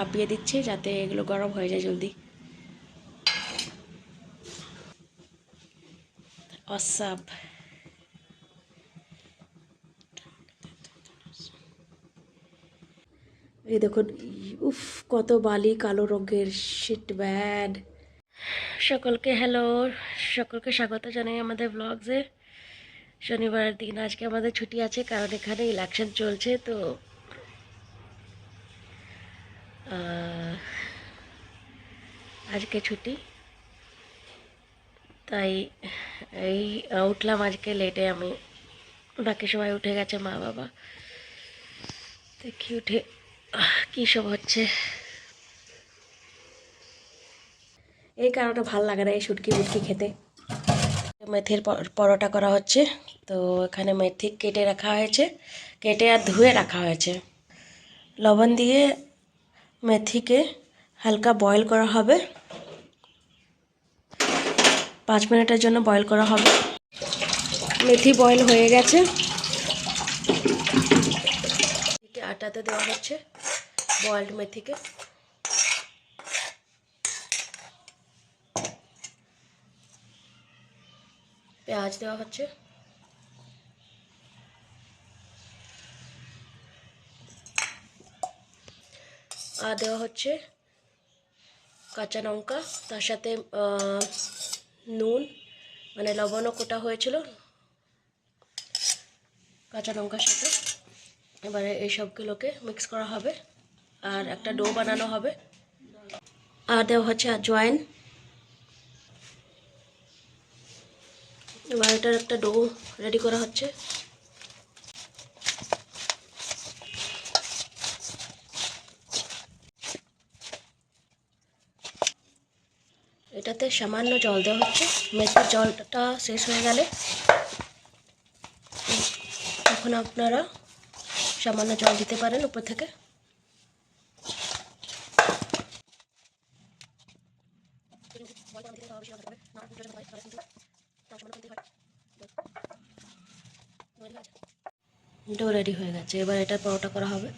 ভাপিয়ে দিচ্ছি যাতে এগুলো গরম হয়ে যায় জলদি। অসাব এই দেখুন, উফ কত বালি কালো রঙের, শিট ব্যাড। সকলকে হ্যালো, সকলকে স্বাগত জানাই আমাদের ব্লগসে। শনিবারের দিন আজকে আমাদের ছুটি আছে, কারণ এখানে ইলেকশন চলছে। তো আজকে ছুটি, তাই এই উঠলাম আজকে লেটে আমি। বাকি সবাই উঠে গেছে, মা বাবা। দেখি উঠে কী সব হচ্ছে। এই কারণে ভাল লাগে না এই শুটকি বুটকি খেতে। মেথির পরোটা করা হচ্ছে। তো এখানে মেথি কেটে রাখা হয়েছে, কেটে আর ধুয়ে রাখা হয়েছে। লবণ দিয়ে মেথিকে হালকা বয়েল করা হবে, 5 মিনিটের জন্য বয়েল করা হবে। মেথি বয়েল হয়ে গেছে, আটাতে দেওয়া হচ্ছে বয়েলড মেথিকে। পেঁয়াজ দেওয়া হচ্ছে, আর দেওয়া হচ্ছে কাঁচা লঙ্কা, তার সাথে নুন, মানে লবণও কোটা হয়েছিল কাঁচা লঙ্কার সাথে। এবারে এই সবগুলোকে মিক্স করা হবে আর একটা ডো বানানো হবে। আর দেওয়া হচ্ছে আজওয়াইন। এবার এটার একটা ডো রেডি করা হচ্ছে। এটাতে সামান্য জল দেওয়া হচ্ছে। মেথির জলটা শেষ হয়ে গেলে তখন আপনারা সামান্য জল দিতে পারেন উপর থেকে। ডো রেডি হয়ে গেছে, এবার এটা পরোটা করা হবে।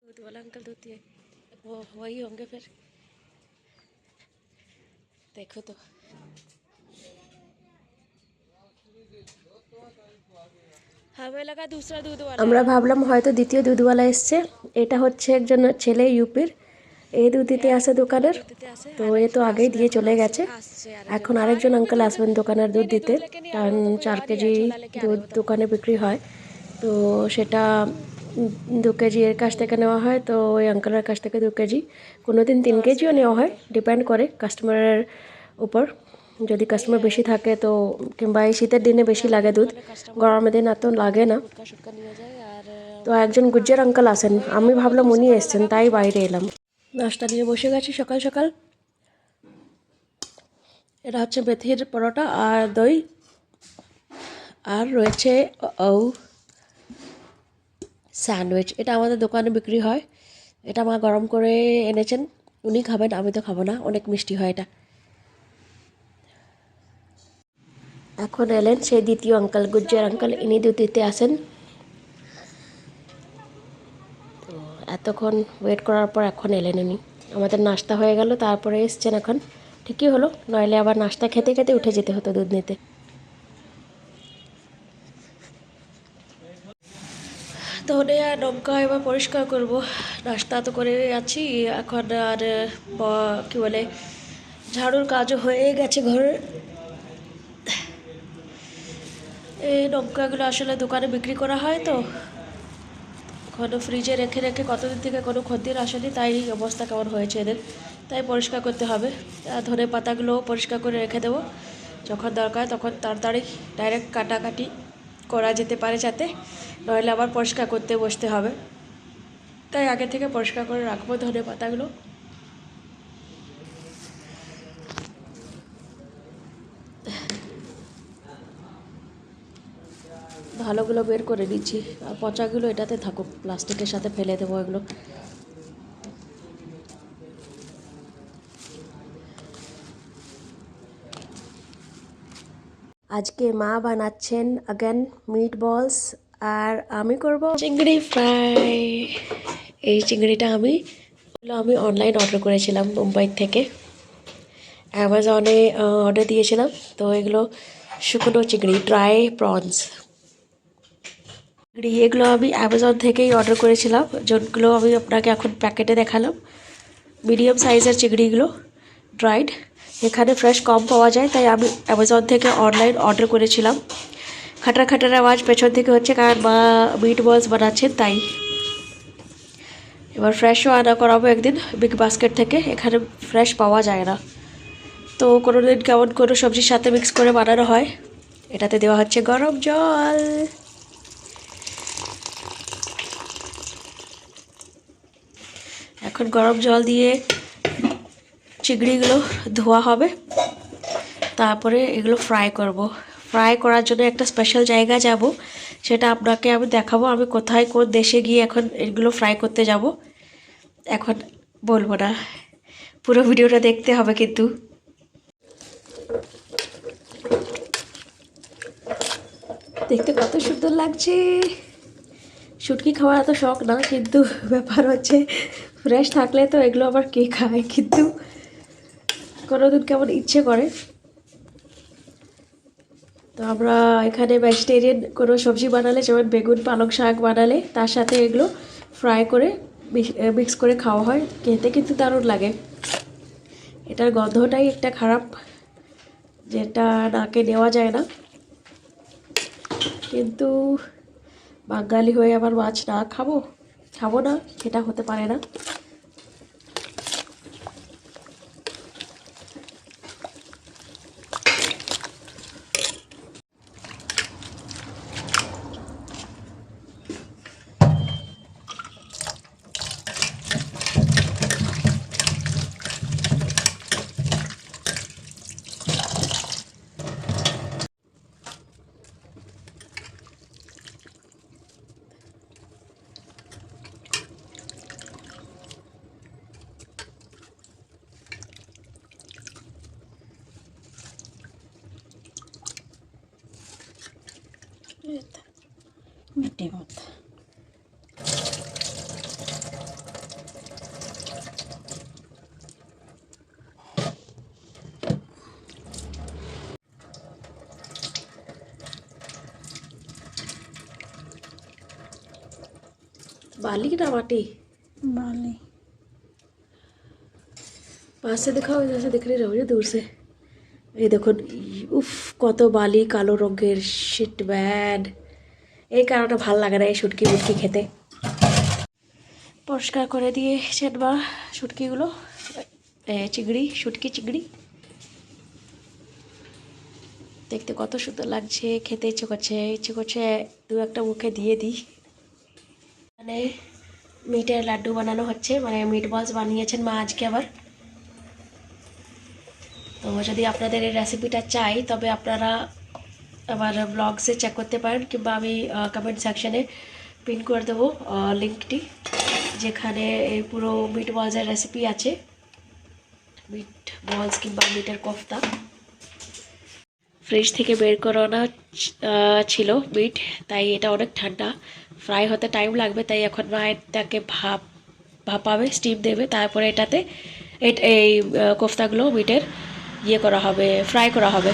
दूध वाला अंकल दूध दिए, वो वही होंगे फिर। देखो तो हमें लगा दूसरा दूध वाला। আমরা ভাবলাম হয়তো দ্বিতীয় দুধওয়ালা এসছে। এটা হচ্ছে একজন ছেলে ইউপির, এই দুধ দিতে আসে দোকানের। তো এ তো আগেই দিয়ে চলে গেছে। এখন আরেকজন আঙ্কেল আসবেন দোকানের দুধ দিতে, কারণ 4 কেজি দুধ দোকানে বিক্রি হয়। তো সেটা 2 কেজি এর কাছ থেকে নেওয়া হয়। তো ওই আঙ্কেলের কাছ থেকে 2 কেজি, কোনো দিন 3 কেজিও নেওয়া হয়, ডিপেন্ড করে কাস্টমারের উপর। যদি কাস্টমার বেশি থাকে তো, কিংবা এই শীতের দিনে বেশি লাগে দুধ, গরমের দিন এত লাগে না। তো একজন গুজ্জর আঙ্কেল আসেন, আমি ভাবলাম উনি এসছেন, তাই বাইরে এলাম। নাস্তা নিয়ে বসে গেছি সকাল সকাল। এটা হচ্ছে মেথির পরোটা আর দই, আর রয়েছে স্যান্ডউইচ। এটা আমাদের দোকানে বিক্রি হয়, এটা মা গরম করে এনেছেন। উনি খাবেন, আমি তো খাবো না, অনেক মিষ্টি হয় এটা। এখন এলেন সেই দ্বিতীয় আঙ্কেল, গুজ্জর আঙ্কেল, ইনি দুধ দিতে আসেন। তো এতক্ষণ ওয়েট করার পর এখন এলেন উনি। আমাদের নাস্তা হয়ে গেল, তারপরে এসছেন এখন। ঠিকই হলো, নইলে আবার নাস্তা খেতে খেতে উঠে যেতে হতো দুধ নিতে। তো আর নৌকা এবার পরিষ্কার করব। নাস্তা তো করে আছি এখন, আর কী বলে, ঝাড়ুর কাজও হয়ে গেছে ঘরের। এই লঙ্কাগুলো আসলে দোকানে বিক্রি করা হয় তো, কোনো ফ্রিজে রেখে রেখে কতদিন থেকে কোনো ক্ষতির আসেনি, তাই অবস্থা কেমন হয়েছে এদের, তাই পরিষ্কার করতে হবে। আর ধনে পাতাগুলোও পরিষ্কার করে রেখে দেবো, যখন দরকার তখন তাড়াতাড়ি ডাইরেক্ট কাটাকাটি করা যেতে পারে, যাতে নইলে আবার পরিষ্কার করতে বসতে হবে, তাই আগে থেকে পরিষ্কার করে রাখবো ধনে পাতাগুলো। ভালোগুলো বের করে নিচ্ছি, আর পচাগুলো এটাতে থাকুক, প্লাস্টিকের সাথে ফেলে দেবো এগুলো। আজকে মা বানাচ্ছেন अगेन মিট বলস, আর আমি করব চিংড়ি ফ্রাই। এই চিংড়িটা আমি অনলাইন অর্ডার করেছিলাম মুম্বাই থেকে, অ্যামাজনে অর্ডার দিয়েছিলাম। তো এগুলো শুকনো চিংড়ি, ড্রাই প্রনস চিংড়ি, এগুলো আমি অ্যামাজন থেকেই অর্ডার করেছিলাম, যেগুলো আমি আপনাকে এখন প্যাকেটে দেখালাম। মিডিয়াম সাইজের চিংড়িগুলো ড্রাইড, এখানে ফ্রেশ কম পাওয়া যায়, তাই আমি অ্যামাজন থেকে অনলাইন অর্ডার করেছিলাম। খাটার খাটার আওয়াজ পেছন থেকে হচ্ছে, কারণ মা মিট বলস বানাচ্ছেন তাই। এবার ফ্রেশও আনা করাবো একদিন বিগ বাস্কেট থেকে, এখানে ফ্রেশ পাওয়া যায় না। তো কোনো দিন কেমন কোনো সবজির সাথে মিক্স করে বানানো হয়। এটাতে দেওয়া হচ্ছে গরম জল। এখন গরম জল দিয়ে চিংড়িগুলো ধোয়া হবে, তারপরে এগুলো ফ্রাই করব। ফ্রাই করার জন্য একটা স্পেশাল জায়গা যাব, সেটা আপনাকে আমি দেখাবো। আমি কোথায় কোন দেশে গিয়ে এখন এগুলো ফ্রাই করতে যাব, এখন বলবো না, পুরো ভিডিওটা দেখতে হবে কিন্তু। দেখতে কত সুন্দর লাগছে। শুটকি খাওয়ার এত শখ না, কিন্তু ব্যাপার হচ্ছে ফ্রেশ থাকলে তো এগুলো আবার কে খায়, কিন্তু কোনোদিন কেমন ইচ্ছে করে। তো আমরা এখানে ভেজিটেরিয়ান কোনো সবজি বানালে, যেমন বেগুন পালং শাক বানালে, তার সাথে এগুলো ফ্রাই করে মিক্স করে খাওয়া হয়, খেতে কিন্তু দারুণ লাগে। এটার গন্ধটাই একটা খারাপ, যেটা নাকে নেওয়া যায় না, কিন্তু বাঙালি হয়ে আবার মাছ না খাবো না, সেটা হতে পারে না। মিষ্টি ভাত। बाली ना माटी, बाली पास से दिखाओ, जैसे दिख रही रहो दूर से। এই দেখুন, উফ কত বালি, কালো রঙের, শিট ব্যাড। এই কারণে ভাল লাগে না এই শুটকি মুটকি খেতে। পরিষ্কার করে দিয়েছেন মা শুটকিগুলো, চিংড়ি। দেখতে কত সুন্দর লাগছে, খেতে ইচ্ছে করছে দু একটা মুখে দিয়ে দিই। মানে মিটের লাড্ডু বানানো হচ্ছে, মানে মিট বলস বানিয়েছেন মা আজকে আবার। তো যদি আপনাদের এই রেসিপিটা চাই, তবে আপনারা আমার ব্লগসে চেক করতে পারেন, কিংবা আমি কমেন্ট সেকশানে পিন করে দেবো লিঙ্কটি, যেখানে এই পুরো মিট বলসের রেসিপি আছে। মিট বলস কিংবা মিটের কোফতা ফ্রিজ থেকে বের করানো ছিল মিট, তাই এটা অনেক ঠান্ডা, ফ্রাই হতে টাইম লাগবে, তাই এখন মা এটাকে ভাপাবে, স্টিম দেবে, তারপরে এটাতে এই কোফতাগুলো মিটের করা হবে, ফ্রাই করা হবে।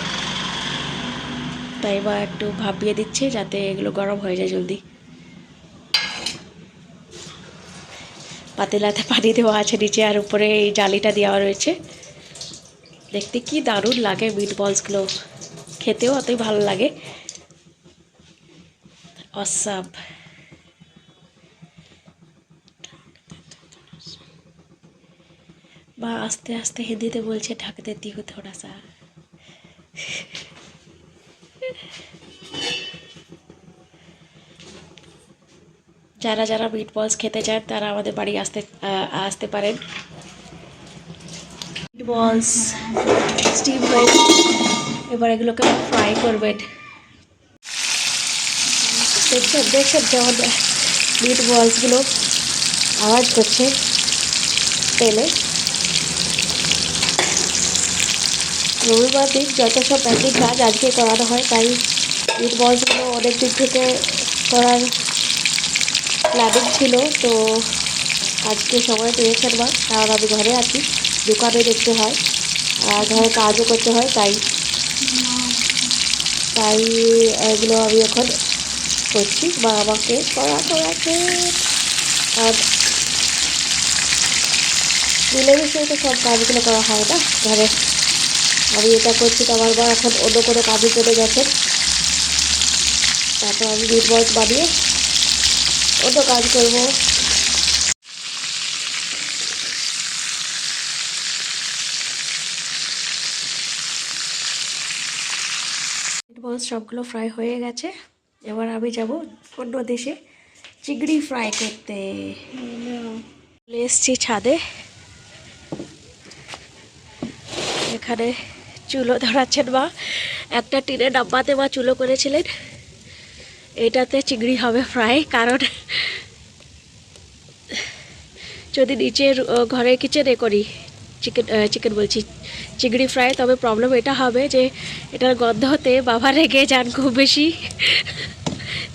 তাই মা একটু ভাপিয়ে দিচ্ছে, যাতে এগুলো গরম হয়ে যায় জলদি। পাতিলাতে পানি দেওয়া আছে নিচে, আর উপরে এই জালিটা দেওয়া রয়েছে। দেখতে কি দারুণ লাগে মিট বলসগুলো, খেতেও অতই ভালো লাগে। অসম। বা আস্তে আস্তে হিন্দিতে বলছে, ঢাক দেতি হু থোড়া সা। যারা যারা মিট বলস খেতে চান তারা আমাদের বাড়ি আসতে পারেন। মিট বলস স্টিম হয়ে, এবার এগুলোকে ফ্রাই করবেন। দেখছেন যেমন মিট বলসগুলো আওয়াজ করছে তেলে। রবিবার দিন যত সব প্যাকিং কাজ আজকে করানো হয়, তাই মিট বলসগুলো অনেক দিন থেকে করার প্ল্যানিং ছিল। তো আজকে সময় পেয়েছেন মা, কারণ আমি ঘরে আছি, দোকানে দেখতে হয় আর ঘরে কাজও করতে হয়, তাই এগুলো আমি এখন করছি। মা আমাকে করাচ্ছে। আর মিলেমিশে তো সব কাজগুলো করা হয় না ঘরে। আমি এটা করছি তো আমার মা এখন অন্য কোনো কাজে চলে গেছেন। তারপর আমি মিট বলস বানিয়ে অন্য কাজ করবো। মিট বলস সবগুলো ফ্রাই হয়ে গেছে। এবার আমি যাব অন্য দেশে চিংড়ি ফ্রাই করতে। চলে এসছি ছাদে। এখানে চুলো ধরাচ্ছেন মা। একটা টিনের ডাব্বাতে মা চুলো করেছিলেন। এটাতে চিংড়ি হবে ফ্রাই, কারণ যদি নিচের ঘরে কিচেনে করি চিকেন বলছি চিংড়ি ফ্রাই, তবে প্রবলেম এটা হবে যে এটার গন্ধ হতে বাবা রেগে যান খুব বেশি।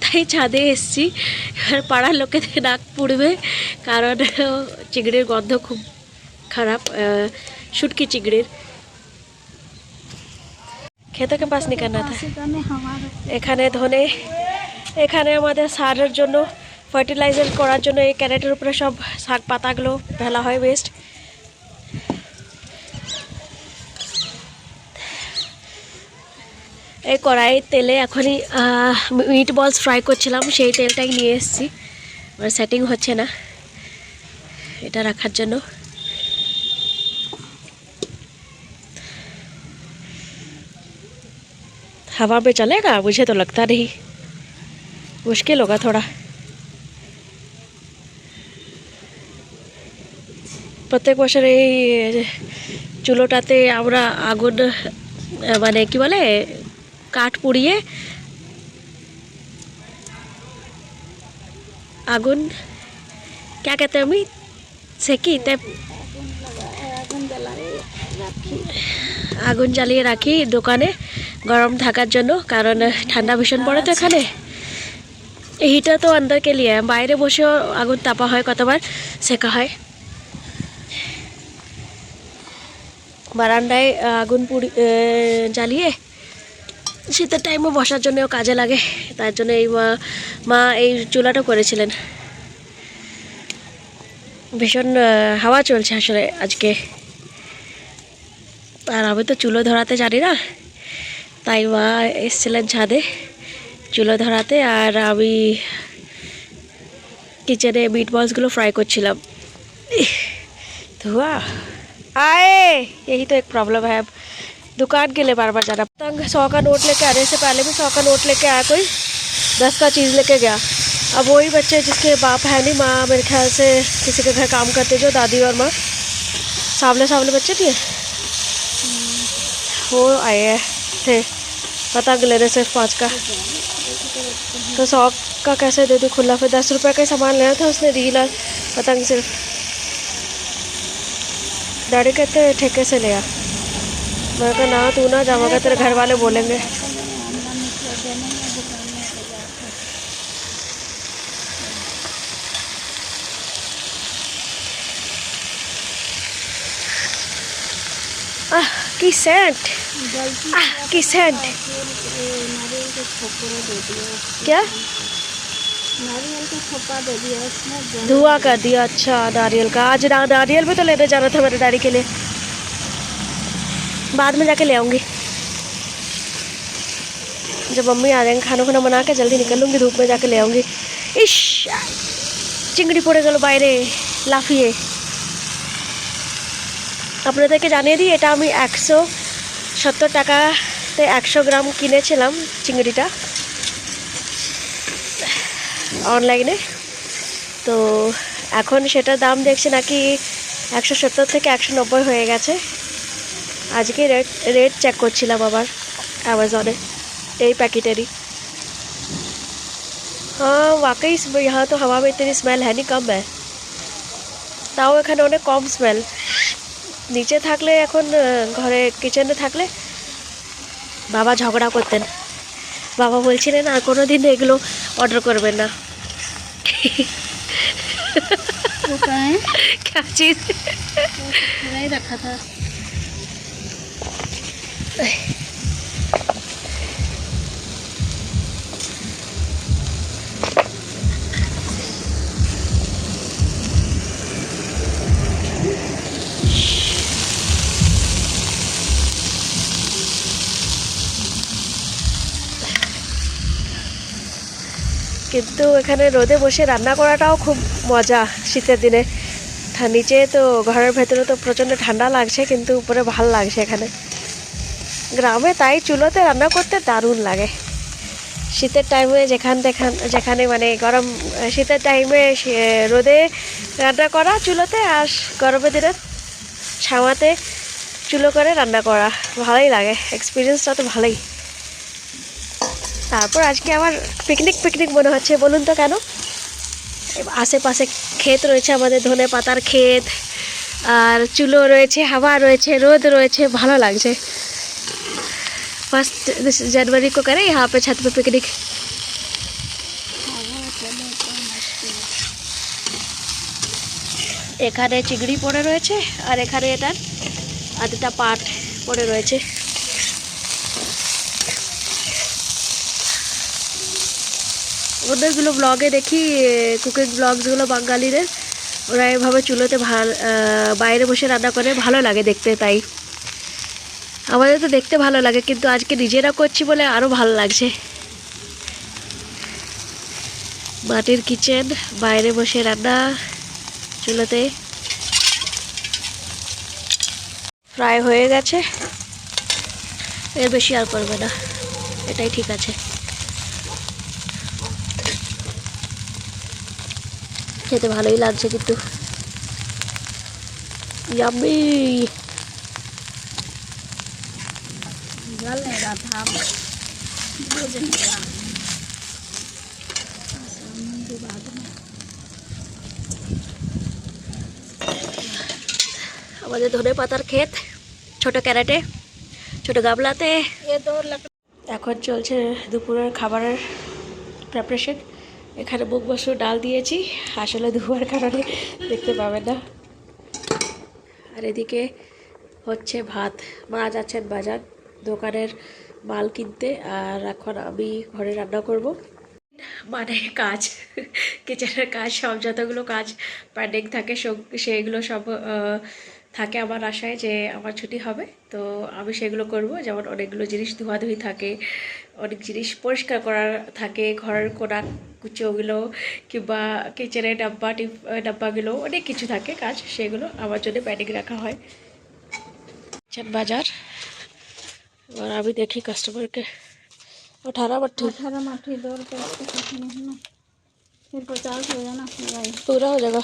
তাই ছাদে এসছি। এবার পাড়ার লোকেদের নাক পুড়বে, কারণ চিংড়ির গন্ধ খুব খারাপ, শুটকি চিংড়ির। खेतों के पास नहीं करना था। এখানে ধনে, এখানে আমাদের সারের জন্য ফার্টিলাইজার করার জন্য এই ক্যারেটের উপরে সব শাক পাতাগুলো ফেলা হয়, ওয়েস্ট। এই কড়াই তেলে এখনই মিট বলস ফ্রাই করছিলাম, সেই তেলটাই নিয়ে এসেছি। এবার সেটিং হচ্ছে না এটা রাখার জন্য। हवा में चलेगा? मुझे तो लगता नहीं, मुश्किल होगा थोड़ा। প্রত্যেক বছর এই চুলোটাতে আমরা আগুন মানে কি বলে কাঠ পুড়িয়ে আগুন क्या कहते हैं, আমি সেকি তে আগুন জ্বালিয়ে রাখি দোকানে গরম থাকার জন্য, কারণ ঠান্ডা ভীষণ পড়ে তো এখানে। হিটার তো अंदर के लिए, বাইরে বসেও আগুন তাপা হয়, কতবার সেকা হয়। বারান্দায় আগুন জ্বালিয়ে শীতের টাইমে বসার জন্যও কাজে লাগে, তার জন্য এই মা এই চুলাটা করেছিলেন। ভীষণ হাওয়া চলছে আসলে আজকে, আর আমি তো চুলো ধরাতে জানি না, তাই মা এসেছিলেন ছাদে চুলো ধরাতে, আর আমি কিচেনে মিট বলসগুলো फ्राई করছিলাম। धुआं आए, यही तो एक प्रॉब्लम है। अब दुकान के लिए बार बार जाना। तंग 100 का नोट लेके आने से पहले भी 100 का नोट लेके आया, कोई 10 का चीज़ लेके गया। अब वही बच्चे जिसके बाप है नहीं, माँ मेरे ख्याल से किसी के घर काम करते, जो दादी और माँ, सावले सावले बच्चे थे, वो आए थे पतंग लेने सिर्फ 5 का। तो 100 का कैसे दे दूँ खुला? फिर 10 रुपये का ही सामान लेना था, उसने रील और पतंग सिर्फ। डैडी कहते ठेके से लिया। मैं कहा ना तू ना जाओगे, तेरे घर वाले बोलेंगे। की सेंट, की सेंट क्या नारियल का थप्पा दे दिया उसने, धुआं कर दिया। अच्छा नारियल का, आज नारियल भी तो लेने जाना था मेरे डैडी के लिए, बाद में जाके ले आऊँगी। जब मम्मी आ जाएंगे खाना खुना बना के जल्दी निकल लूँगी, धूप में जाके ले आऊँगी। इश चिंगड़ी पड़े गल বাইরে লাফিয়ে। আপনাদেরকে জানিয়ে দিই, এটা আমি 170 টাকাতে 100 গ্রাম কিনেছিলাম চিংড়িটা অনলাইনে। তো এখন সেটার দাম দেখছি নাকি 170 থেকে 190 হয়ে গেছে। আজকে রেট চেক করছিলাম আবার অ্যামাজনে এই প্যাকেটেরই। हाँ वाकई यहाँ तो हवा में इतनी स्मेल है नहीं, कम है। তাও এখানে অনেক কম স্মেল। নিচে থাকলে এখন ঘরে কিচেনে থাকলে বাবা ঝগড়া করতেন, বাবা বলছিলেন আর কোনো দিন এগুলো অর্ডার করবেন না। वो क्या है? क्या चीज़? नहीं रखा था। কিন্তু এখানে রোদে বসে রান্না করাটাও খুব মজা শীতের দিনে। নিচে তো ঘরের ভেতরে তো প্রচণ্ড ঠান্ডা লাগছে, কিন্তু উপরে ভাল লাগছে এখানে। গ্রামে তাই চুলোতে রান্না করতে দারুণ লাগে। শীতের টাইমে যেখানে মানে গরম, শীতের টাইমে রোদে রান্না করা চুলোতে, আর গরমের দিনে ছাওয়াতে চুলো করে রান্না করা ভালোই লাগে। এক্সপিরিয়েন্সটা তো ভালোই। তারপর আজকে আমার পিকনিক মনে হচ্ছে, বলুন তো কেন? আশেপাশে ক্ষেত রয়েছে আমাদের, ধনে পাতার ক্ষেত, আর চুলো রয়েছে, হাওয়া রয়েছে, রোদ রয়েছে, ভালো লাগছে। 1 जनवरी को करें यहाँ पे छत पे पिकनिक। এখানে চিংড়ি পড়ে রয়েছে, আর এখানে এটার আধটা পাট পড়ে রয়েছে। অন্যগুলো ব্লগে দেখি, কুকিং ব্লগসগুলো বাঙালিদের, ওরা এভাবে চুলোতে বাইরে বসে রান্না করে, ভালো লাগে দেখতে। তাই আমাদের তো দেখতে ভালো লাগে, কিন্তু আজকে নিজেরা করছি বলে আরও ভালো লাগছে। মাটির কিচেন, বাইরে বসে রান্না চুলোতে। ফ্রাই হয়ে গেছে, এর বেশি আর করবে না, এটাই ঠিক আছে। খেতে ভালোই লাগছে কিন্তু। ইয়াম্মি। जल नहीं रहा था, बुझ नहीं रहा। আমাদের ধনে পাতার ক্ষেত, ছোট ক্যারেটে, ছোট গামলাতে। ये तो এখন চলছে দুপুরের খাবারের প্রিপারেশন। এখানে মুগ মসুর ডাল দিয়েছি, আসলে ধোয়ার কারণে দেখতে পাবেন না। আর এদিকে হচ্ছে ভাত। মা যাচ্ছেন বাজার, দোকানের মাল কিনতে, আর এখন আমি ঘরে রান্না করব। মানে কাজ, কিচেনের কাজ, সব যতগুলো কাজ পেন্ডিং থাকে সেগুলো সব থাকে আমার আশায় যে আমার ছুটি হবে, তো আমি সেগুলো করব। যেমন অনেকগুলো জিনিস ধোয়াধুয়ি থাকে, অনেক জিনিস পরিষ্কার করার থাকে, ঘরের কোনা কুচোগুলো কিংবা কিচেনের ডাব্বাগুলো, অনেক কিছু থাকে কাজ, সেগুলো আমার জন্য পেন্ডিং রাখা হয়। বাজার और अभी देखिए कस्टमर के 18 मट्ठी 2 रुपये फिर 50 हो जाना भाई, पूरा हो जाएगा।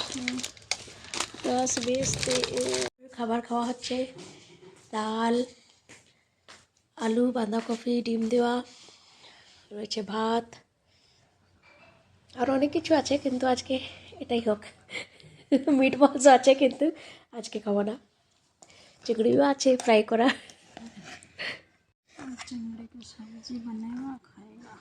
10 20 খাবার খাওয়া হচ্ছে, ডাল, আলু, বাঁধাকপি, ডিম দেওয়া রয়েছে, ভাত, আর অনেক কিছু আছে, কিন্তু আজকে এটাই হোক। মিট বলস আছে, কিন্তু আজকে খাবো না। চিংড়িও আছে ফ্রাই করা। चिंगड़ी की सब्जी बनेगा, खाएगा।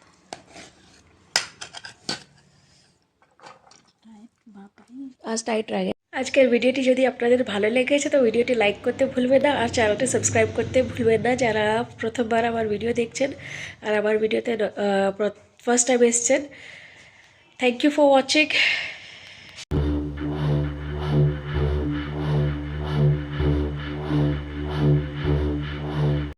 আজ টাইট রাখে। আজকের ভিডিওটি যদি আপনাদের ভালো লেগেছে তো ভিডিওটি লাইক করতে ভুলবেন না, আর চ্যানেলটি সাবস্ক্রাইব করতে ভুলবেন না যারা প্রথমবার আমার ভিডিও দেখছেন আর আমার ভিডিওতে ফার্স্ট টাইম এসছেন। Thank you for watching.